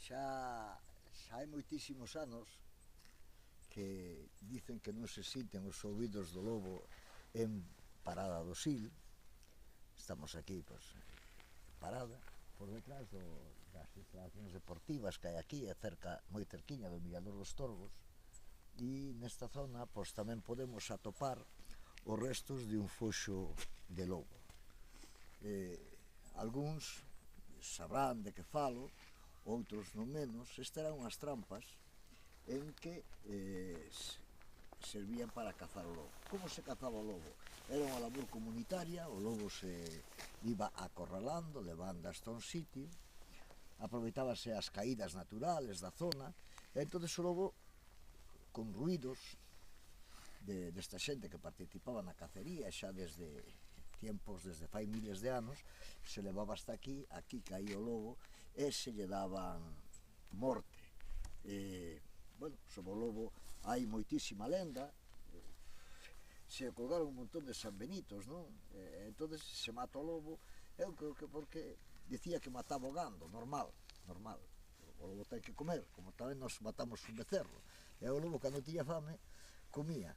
xa hai moitísimos anos que dicen que non se sinten os ouvidos do lobo en Parada do Sil. Estamos aquí, pois, parada por detrás das instalacións deportivas que hai aquí, moi cerquiña do Mirador dos Torgos, e nesta zona pois tamén podemos atopar os restos de un foxo de lobo. Algúns sabrán de que falo, outros non menos. Estas eran unhas trampas en que servían para cazar o lobo. Como se cazaba o lobo? Era unha labor comunitaria, o lobo se iba acorralando, levando hasta un sitio, aproveitábase as caídas naturales da zona, e entón o lobo, con ruidos desta xente que participaba na cacería xa desde tiempos, desde fai miles de anos, se levaba hasta aquí caía o lobo e se lle daban morte. Bueno, sobre o lobo hai moitísima lenda, se colgaron un montón de San Benitos, non? Entón se mata o lobo, eu creo que porque dicía que mataba o gando, normal, o lobo ten que comer, como tamén nos matamos un becerro, e o lobo cando tiña fame comía.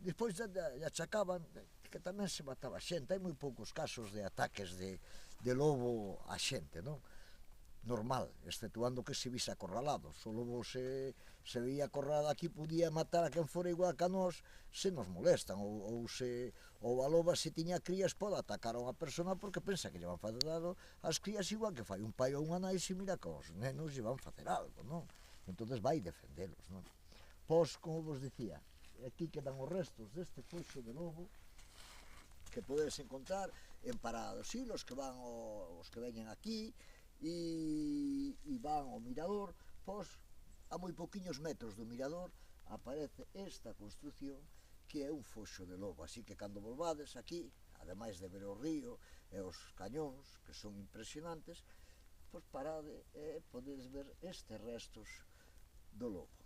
Despois achacaban que tamén se mataba xente. Hai moi poucos casos de ataques de lobo a xente, non? Normal, exceptuando que se vise acorralados. O lobo se veía acorralado aquí, podía matar a quen fora igual que a nós se nos molestan, ou a loba se tiña crías pode atacar a unha persona porque pensa que lle van facer dano as crías, igual que fai un pai ou unha nai se mira que os nenos lle van facer algo, non? Entón vai defendelos, non? Pois, como vos dicía, aquí quedan os restos deste foxo de lobo que podedes encontrar en Parada do Sil, os que veñen aquí e van ao mirador. Pois a moi pouquiños metros do mirador aparece esta construción que é un foxo de lobo, así que cando volvades aquí, ademais de ver o río e os cañóns que son impresionantes, pois parade e podedes ver estes restos do lobo.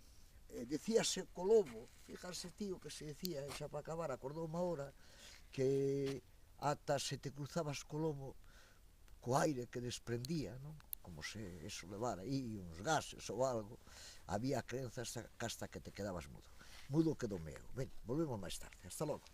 Dicíase co lobo, fíjase tío que se decía, xa para acabar, acordoume agora, que ata se te cruzabas co lobo co aire que desprendía, non? Como se eso levara aí uns gases ou algo, había crenzas hasta que te quedabas mudo. Mudo quedoume eu. Ben, volvemos máis tarde. Hasta logo.